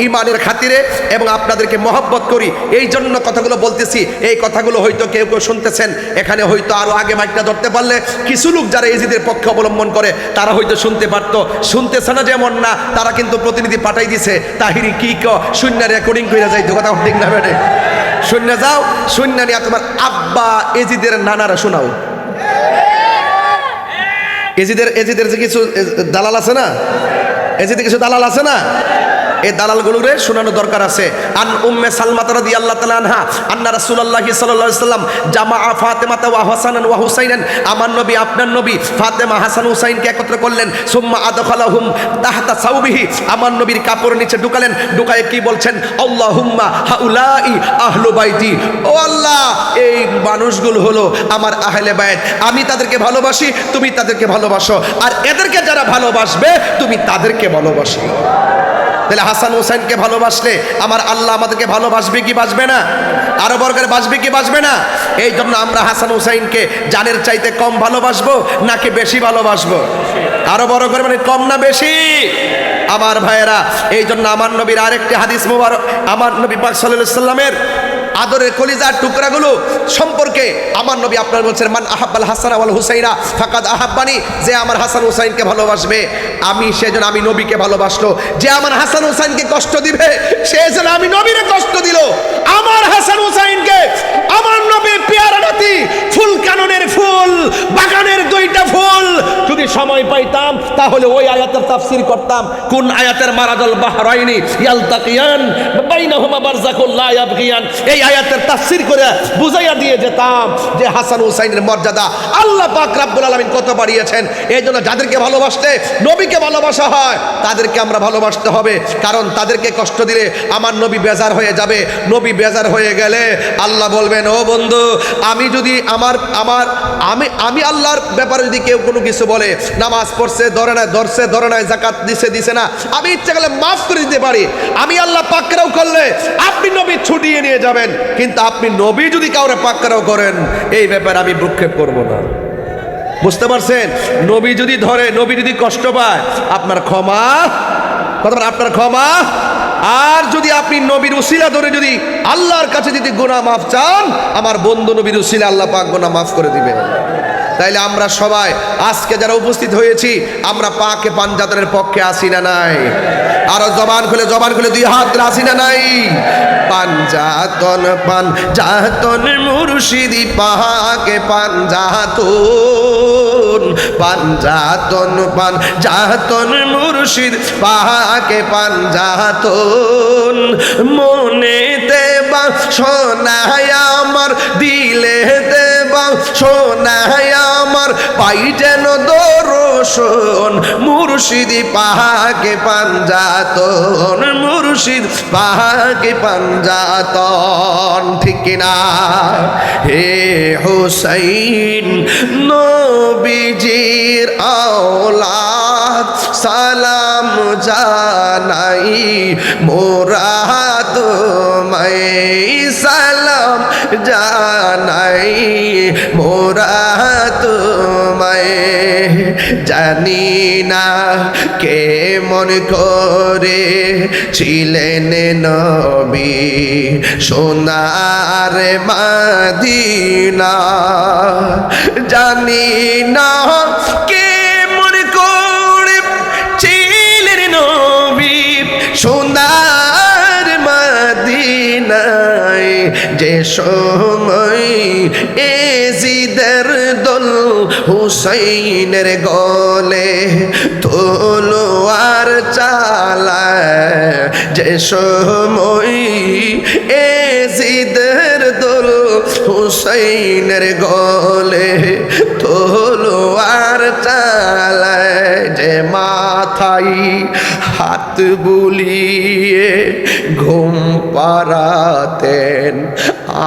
ইমানের খাতিরে এবং আপনাদেরকে মহব্বত করি এই জন্য কথাগুলো বলতেছি। এই কথাগুলো হয়তো কেউ কেউ শুনতেছেন, এখানে হয়তো আরও আগে মাইকটা ধরতে পারলে কিছু লোক যারা এজিদের পক্ষে অবলম্বন করে তারা হয়তো শুনতে পারতো, শুনতেছে না যেমন না, তারা কিন্তু প্রতিনিধি পাঠাই দিছে, তাহিরি কি শূন্য রেকর্ডিং করে যাইতো, কথা ঠিক না বেড়ে, শূন্য যাও, শূন্য নিয়ে তোমার আব্বা এজিদের নানারা শোনাও। এজিদের যে কিছু দালাল আছে না, এজিদের কিছু দালাল আছে না, এই দালালগুলোরে শোনানো দরকার আছে। আন উম্মে সালমা রাদিয়াল্লাহু তাআলা আনহা আন্না রাসূলুল্লাহি সাল্লাল্লাহু আলাইহি ওয়াসাল্লাম জামাআ ফাতিমাতা ওয়া হাসানান ওয়া হুসাইনান, আমার নবী, আপনার নবী ফাতেমা, হাসান, হুসাইনকে একত্র করলেন। সুম্মা আদখালাহুম তাহতা সাউবিহি, আমার নবীর কাপড়ের নিচে ঢুকালেন, ঢুকায়ে কি বলছেন? আল্লাহুম্মা হাউলাই আহলু বাইতি, ও আল্লাহ এই মানুষগুলো হলো আমার আহলে বাইত, আমি তাদেরকে ভালোবাসি, তুমি তাদেরকে ভালোবাসো, আর এদেরকে যারা ভালোবাসবে তুমি তাদেরকে ভালোবাসো। তাহলে হাসান হুসাইনকে ভালোবাসলে আমার আল্লাহ আমাদেরকে ভালোবাসবে কি বাসবে না? আরো বড় করে বাসবে কি বাসবে না? এই জন্য আমরা হাসান হুসাইনকে জানের চাইতে কম ভালোবাসবো নাকি বেশি ভালোবাসবো? আরো বড় করে মানে কম না বেশি? আমার ভাইয়েরা, এই জন্য আমার নবীর আরেকটি হাদিস মুবারক, আমার নবী পাক সাল্লাল্লাহু আলাইহি সাল্লামের আদরের কলিজার টুকরাগুলো সম্পর্কে আমার নবী আপনার বলছেন, মান আহাব্বাল হাসান ওয়াল হুসাইনা ফাকাদ আহাব্বানি, যে আমার হাসান হুসাইনকে ভালোবাসবে আমি সেজন্য আমি নবীকে ভালোবাসলো। যে আমার হাসান হুসাইনকে কষ্ট দিবে সে যেন আমি নবীরে কষ্ট দিল। আমার হাসান হুসাইনকে আমার নবীর পেয়ারা নাতি, ফুল কাননের ফুল, বাগানের দুইটা ফুল, যদি সময় পাইতাম তাহলে ওই আয়াতের তাফসীর করতাম। কোন আয়াতের মারাজাল বাহরাইনি ইয়ালতাকিয়ান বাইনাহুমা বারযাকুল লা ইয়াবগিয়ান, এই আয়াতের তাফসীর করে বুঝাইয়া দিয়ে যেতাম যে হাসান হুসাইনের মর্যাদা আল্লাহ পাক রব্বুল আলামিন কত বাড়িয়েছেন। এই জন্য যাদেরকে ভালোবাসতে নবীকে ভালোবাসা হয় তাদেরকে আমরা ভালোবাসতে হবে, কারণ তাদেরকে কষ্ট দিলে আমার নবী বেজার হয়ে যাবে। নবী বেজার হয়ে গেলে আল্লাহ বলবেন, ও বন্ধু, আমি যদি আমি আল্লাহর ব্যাপারে যদি কেউ কোনো কিছু বলে, নামাজ পড়ছে ধরে না, যাকাত দিছে না, আমি ইচ্ছা করলে মাফ করে দিতে পারি, আমি আল্লাহ পাকরাও করলে আপনি নবী ছুটিয়ে নিয়ে যাবেন, কিন্তু আপনি নবী যদি কাউরে পাকরাও করেন এই ব্যাপারে আমি ভ্রুক্ষেপ করব না। বুঝতে পারছেন? নবী যদি ধরে, নবী যদি কষ্ট পায়, আপনার ক্ষমা, আপনার ক্ষমা। আর যদি আপনি নবীর উসিলা ধরে যদি আল্লাহর কাছে যদি গুনাহ মাফ চান, আমার বন্ধু নবীর উসিলা আল্লাহ পাক গুনাহ মাফ করে দিবে। তাইলে আমরা সবাই আজকে যারা উপস্থিত হয়েছি, আমরা পাকে পাঞ্জাতনের পক্ষে আসি না নাই? আরো জবান খুলে দুই হাত আসি না নাই? পাঞ্জাতন মুর্শিদি পাকে পাঞ্জাতন মুর্শিদ পাকে পাঞ্জাতন, মনেতে বা শোনায় আমার, দিলেতে বা শোনায় আমার, পাই যেন দর্শন মুর্শিদি পাকে পাঞ্জাতন, মুর্শিদ পাকে পাঞ্জাতন। ঠিক কিনা? হে হুসাইন নবীজির আওলাদ, সালাম জানাই মোরা তোমায়, সালাম জানাই মোরা তোমায়। জানি না কে মন করে ছিলেন নবী সোনার মদিনা, জানি না কে মন করে ছিলেন নবী সোনার মদিনায়, যে সময় এজিদের দল হুসাইনের গলে তলোয়ার চালায়, যে সময় এজিদের দল হুসাইনের গলে তলোয়ার চালায়, যে মাথায় হাত বুলিয়ে ঘুম পাড়াতেন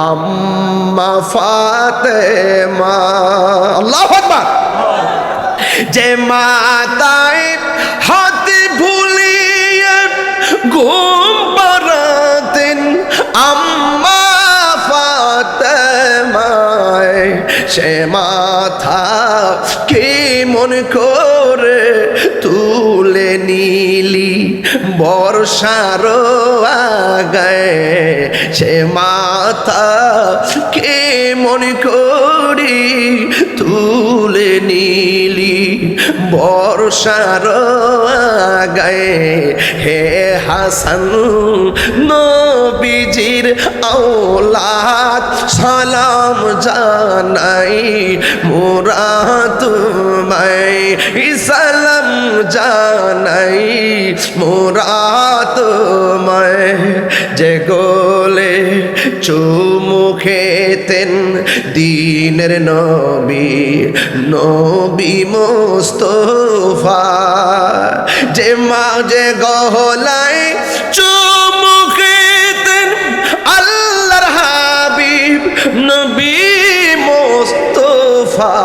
আম্মা ফাতেমা, আল্লাহু আকবার, যে মাথায় হাত বুলিয়ে ঘুম পাড়াতেন আম্মা ফাতেমায়, সে মাথা কে মন করে তুলে নিলি বর্ষার আগায়, সে মাথা কে মন করি তুলে নিলি বর্ষার আগায়। হে হাসান নবীজির আওলাদ, সালাম জানাই মোরা তোমায়, সালাম জানাই মোরা তোমায়। যে গোলে চুমু খেতেন দিনের নবী, নবী মুস্তাফা, যে মাঝে গহলায় চুমু খেতেন আল্লাহর হাবিব নবী মুস্তাফা,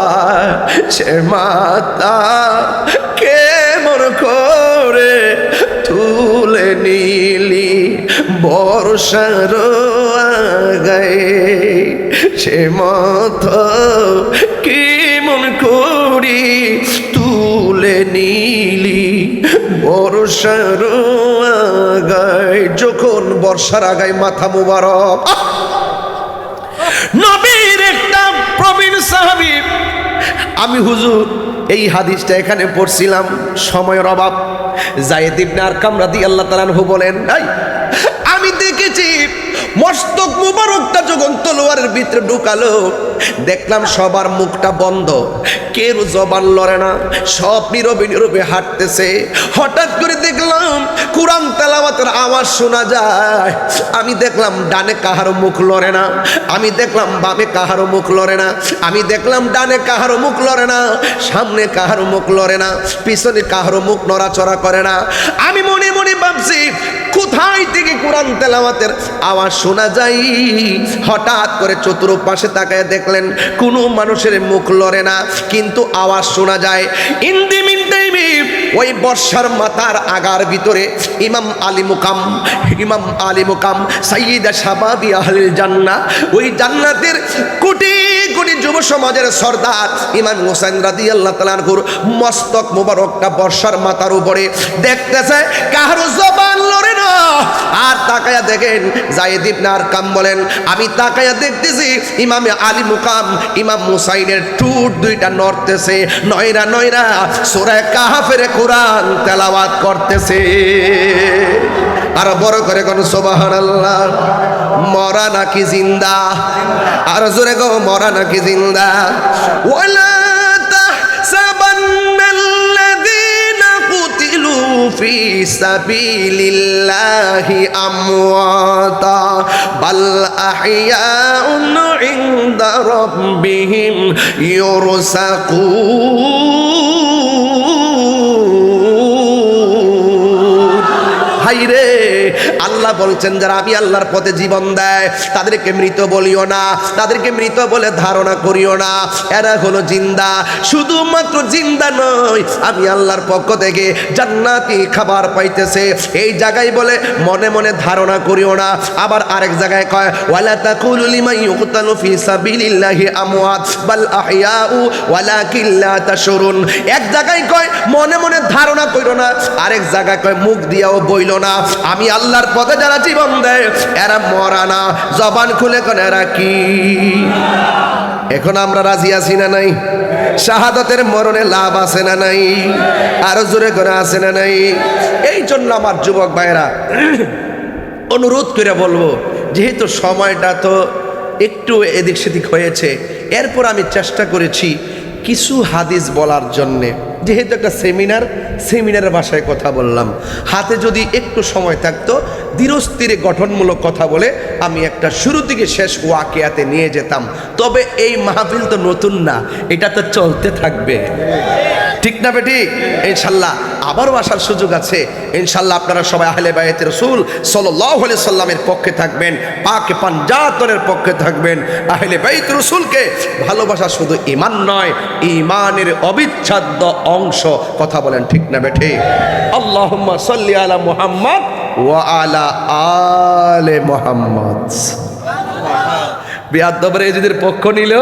সে মাতা কেমন করে তুলে বর্ষার আগায় সে মত কেমন করি তুলে নিলি বর্ষার আগায়। যখন বর্ষার আগায় মাথা মুবারক, নবীর একটা প্রবীণ সাহাবী, আমি হুজুর এই হাদিসটা এখানে পড়ছিলাম, সময়ের অভাব। যায়েদ ইবনে আরকাম রাদিয়াল্লাহু তাআলা আনহু বলেন, আমি দেখেছি মস্তক মুবারকটা যখন তলোয়ারের ভিতরে ঢুকালো, দেখলাম সবার মুখটা বন্ধ, কেউ জবান লড়ে না, সব নীরবে নীরবে হাঁটতেছে। হঠাৎ করে দেখলাম কুরআন তেলাওয়াতের আওয়াজ শোনা যায়। আমি দেখলাম ডানে কাহারো মুখ লড়ে না, আমি দেখলাম বামে কাহারো মুখ লড়ে না, আমি দেখলাম ডানে কাহারো মুখ লড়ে না, সামনে কাহারো মুখ লড়ে না, পিছনে কাহারো মুখ নড়াচড়া করে না। আমি মনে মনে ভাবছি কোথায় থেকে কোরআন তেলাওয়াতের আওয়াজ শোনা যায়। হঠাৎ করে চতুর্পাশে তাকায় দেখলেন কোনো মানুষের মুখ লড়ে না, কিন্তু আওয়াজ শোনা যায়। ইন দি মিন টাইমে ওই বর্ষার মাথার আগার ভিতরে ইমাম আলী মুকাম সাইয়্যিদা শাবাবি আহলিল জান্নাহ, ওই জান্নাতের কোটি কোটি যুব সমাজের সর্দার ইমাম হোসেন রাদিয়াল্লাহু তাআলা আনহুর মস্তক মুবারকটা বর্ষার মাথার উপরে দেখতেছে, কারো জবান লড়ে না। আর তাকায়া দেখেন যায়েদ ইবনে আরকাম বলেন, আমি তাকায়া দেখতেছি ইমামে আলী মুকাম ইমাম হুসাইনের ঠোঁট দুইটা নড়তেছে, নয়রা নয়রা সূরা কাহফের কোরআন তেলাওয়াত করতেছে। আর বড় করে কোন সুবহানাল্লাহ। মরা নাকি জিন্দা? আর জোরে গো, মরা নাকি জিন্দা? ওয়ালা তাহসাবান্নাল্লাযীনা কুতিলু ফি সাবিলিল্লাহি আমওয়াতা বাল আহইয়াউন ইনদা রাব্বিহিম ইউরসাকুন। হাইরে, আল্লাহ বলছেন যারা আমি আল্লাহর পথে জীবন দেয় তাদেরকে মৃত বলিও না, তাদেরকে মৃত বলে ধারণা করিও না, এরা হলো জিন্দা। শুধুমাত্র জিন্দা নয়, আমি আল্লাহর পক্ষ থেকে জান্নাতি খাবার পাইতেছে। এই জায়গায় বলে মনে মনে ধারণা করিও না। আবার আরেক জায়গায় কয় ওয়ালা তাকুলু লিমান ইউকতালু ফি সাবিলিল্লাহি আমওয়াত বাল আহইয়াউ ওয়ালাকিন লা তাশউরুন। এক জায়গায় কয় মনে মনে ধারণা করিও না, আরেক জায়গায় কয় মুখ দিয়াও বইলো না। আমি আল্লাহর পথে যারা জীবন দেয় এরা মরা না, জবান খুলে কোন এরা কি। এখন আমরা রাজি আছি না নাই? শাহাদাতের মরণে লাভ আছে না নাই? আরো জোরে করে আছে না নাই? এই জন্য আমার যুবক ভাইরা অনুরোধ করে বলবো, যেহেতু সময়টা তো একটু এদিক সেদিক হয়েছে, এরপর আমি চেষ্টা করেছি কিছু হাদিস বলার জন্যে। যেহেতু একটা সেমিনারের ভাষায় কথা বললাম, হাতে যদি একটু সময় থাকতো ধীরস্থিরে গঠনমূলক কথা বলে আমি একটা শুরু থেকে শেষ ওয়াকিয়াতে নিয়ে যেতাম। তবে এই মাহফিল তো নতুন না, এটা তো চলতে থাকবে, ঠিক না বেটি? ইনশাল্লাহ আবারও আসার সুযোগ আছে। ইনশাল্লাহ আপনারা সবাই আহলে বায়তে রাসূল সাল্লাল্লাহু আলাইহি সাল্লামের পক্ষে থাকবেন, পাক পাঞ্জাতনের পক্ষে থাকবেন। আহলে বাইত রাসূলকে ভালোবাসা শুধু ঈমান নয়, ঈমানের অবিচ্ছেদ্য অংশ। কথা বলেন ঠিক না বেটি? আল্লাহুম্মা সাল্লি আলা মুহাম্মদ ওয়া আলা আলে মুহাম্মদ। বিয়াদবরে এজিদের পক্ষ নিল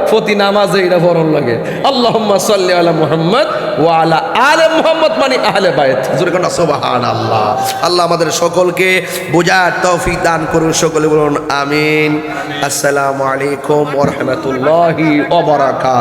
প্রতি নামাজে এটা পড়ন লাগে আল্লাহুম্মা সাল্লি আলা মুহাম্মদ ওয়া আলা আলে মুহাম্মদ, মানে আহলে বাইত। জোরে কোন সুবহানাল্লাহ। আল্লাহ আমাদের সকলকে বোঝার তৌফিক দান করুন। সকলে বলুন আমিন। আসসালামু আলাইকুম ওয়া রাহমাতুল্লাহি ওয়া বারাকাতুহু।